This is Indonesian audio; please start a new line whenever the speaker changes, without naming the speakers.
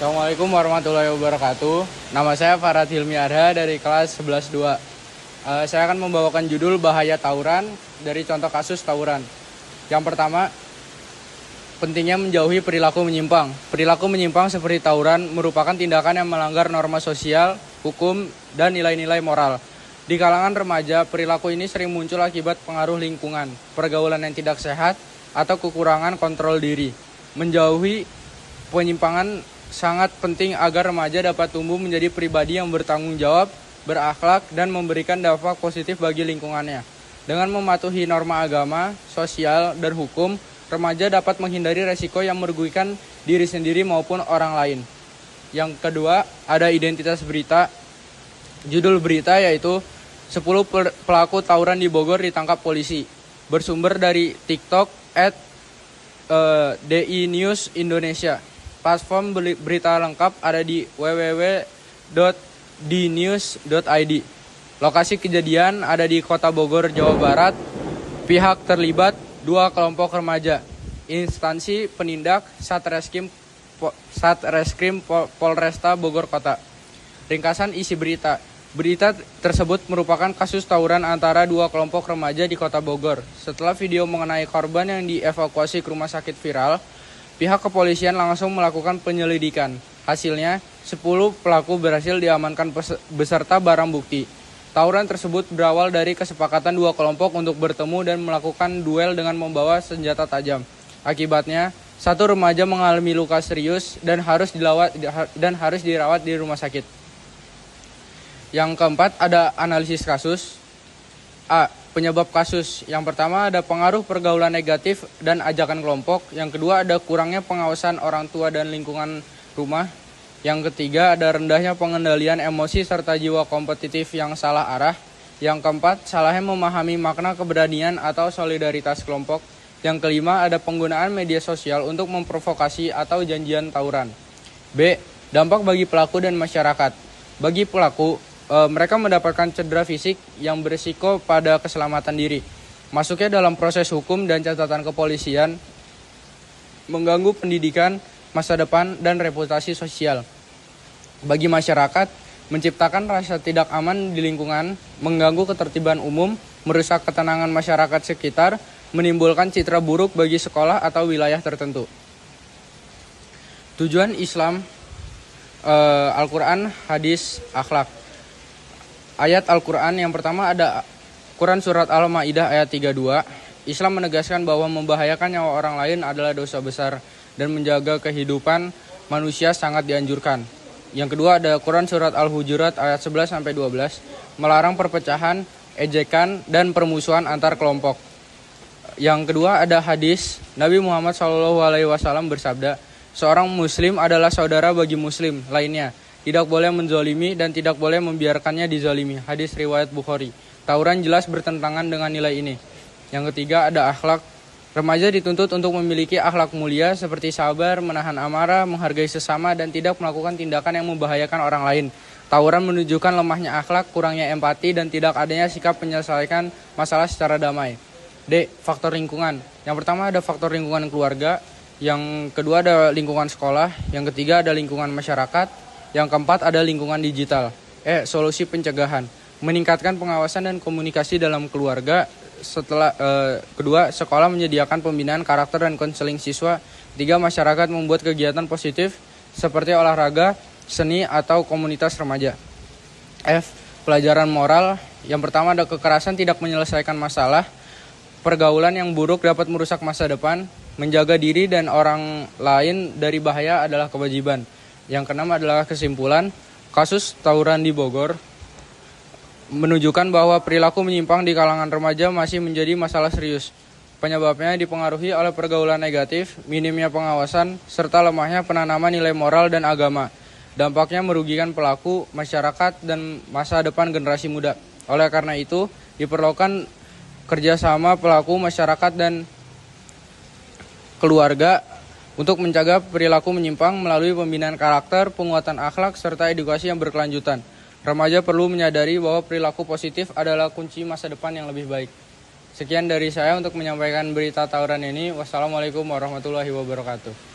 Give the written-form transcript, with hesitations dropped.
Assalamualaikum warahmatullahi wabarakatuh. Nama saya Farad Hilmi Arha dari kelas 11-2. Saya akan membawakan judul Bahaya Tawuran dari contoh kasus tawuran. Yang pertama, pentingnya menjauhi perilaku menyimpang. Perilaku menyimpang seperti tawuran merupakan tindakan yang melanggar norma sosial, hukum, dan nilai-nilai moral. Di kalangan remaja, perilaku ini sering muncul akibat pengaruh lingkungan, pergaulan yang tidak sehat, atau kekurangan kontrol diri. Menjauhi penyimpangan sangat penting agar remaja dapat tumbuh menjadi pribadi yang bertanggung jawab, berakhlak, dan memberikan dampak positif bagi lingkungannya. Dengan mematuhi norma agama, sosial, dan hukum, remaja dapat menghindari resiko yang merugikan diri sendiri maupun orang lain. Yang kedua, ada identitas berita. Judul berita yaitu 10 pelaku tawuran di Bogor ditangkap polisi. Bersumber dari TikTok @DI News Indonesia. Platform berita lengkap ada di www.dnews.id. Lokasi kejadian ada di Kota Bogor, Jawa Barat. Pihak terlibat 2 kelompok remaja. Instansi penindak Satreskrim Polresta Bogor Kota. Ringkasan isi berita. Berita tersebut merupakan kasus tawuran antara 2 kelompok remaja di Kota Bogor. Setelah video mengenai korban yang dievakuasi ke rumah sakit viral, pihak kepolisian langsung melakukan penyelidikan. Hasilnya, 10 pelaku berhasil diamankan beserta barang bukti. Tawuran tersebut berawal dari kesepakatan 2 kelompok untuk bertemu dan melakukan duel dengan membawa senjata tajam. Akibatnya, 1 remaja mengalami luka serius dan harus dirawat di rumah sakit. Yang keempat, ada analisis kasus. A. Penyebab kasus. Yang pertama ada pengaruh pergaulan negatif dan ajakan kelompok. Yang kedua ada kurangnya pengawasan orang tua dan lingkungan rumah. Yang ketiga ada rendahnya pengendalian emosi serta jiwa kompetitif yang salah arah. Yang keempat, salahnya memahami makna keberanian atau solidaritas kelompok. Yang kelima ada penggunaan media sosial untuk memprovokasi atau janjian tawuran. B. Dampak bagi pelaku dan masyarakat. Bagi pelaku, mereka mendapatkan cedera fisik yang berisiko pada keselamatan diri. Masuknya dalam proses hukum dan catatan kepolisian, mengganggu pendidikan, masa depan, dan reputasi sosial. Bagi masyarakat, menciptakan rasa tidak aman di lingkungan, mengganggu ketertiban umum, merusak ketenangan masyarakat sekitar, menimbulkan citra buruk bagi sekolah atau wilayah tertentu. Tujuan Islam, Al-Quran, hadis, akhlak. Ayat Al-Quran yang pertama ada Quran Surat Al-Ma'idah ayat 32. Islam menegaskan bahwa membahayakan nyawa orang lain adalah dosa besar dan menjaga kehidupan manusia sangat dianjurkan. Yang kedua ada Quran Surat Al-Hujurat ayat 11-12. Melarang perpecahan, ejekan, dan permusuhan antar kelompok. Yang kedua ada hadis Nabi Muhammad SAW bersabda, seorang muslim adalah saudara bagi muslim lainnya. Tidak boleh menzolimi dan tidak boleh membiarkannya dizolimi. Hadis riwayat Bukhari. Tawuran jelas bertentangan dengan nilai ini. Yang ketiga ada akhlak. Remaja dituntut untuk memiliki akhlak mulia seperti sabar, menahan amarah, menghargai sesama, dan tidak melakukan tindakan yang membahayakan orang lain. Tawuran menunjukkan lemahnya akhlak, kurangnya empati, dan tidak adanya sikap menyelesaikan masalah secara damai. D. Faktor lingkungan. Yang pertama ada faktor lingkungan keluarga. Yang kedua ada lingkungan sekolah. Yang ketiga ada lingkungan masyarakat. Yang keempat ada lingkungan digital. Solusi pencegahan. Meningkatkan pengawasan dan komunikasi dalam keluarga. Kedua, sekolah menyediakan pembinaan karakter dan konseling siswa. 3, masyarakat membuat kegiatan positif seperti olahraga, seni, atau komunitas remaja. F. Pelajaran moral. Yang pertama ada kekerasan tidak menyelesaikan masalah. Pergaulan yang buruk dapat merusak masa depan. Menjaga diri dan orang lain dari bahaya adalah kewajiban. Yang keenam adalah kesimpulan. Kasus tawuran di Bogor menunjukkan bahwa perilaku menyimpang di kalangan remaja masih menjadi masalah serius. Penyebabnya dipengaruhi oleh pergaulan negatif, minimnya pengawasan, serta lemahnya penanaman nilai moral dan agama. Dampaknya merugikan pelaku, masyarakat, dan masa depan generasi muda. Oleh karena itu, diperlukan kerjasama pelaku, masyarakat, dan keluarga untuk mencegah perilaku menyimpang melalui pembinaan karakter, penguatan akhlak, serta edukasi yang berkelanjutan. Remaja perlu menyadari bahwa perilaku positif adalah kunci masa depan yang lebih baik. Sekian dari saya untuk menyampaikan berita tawuran ini. Wassalamualaikum warahmatullahi wabarakatuh.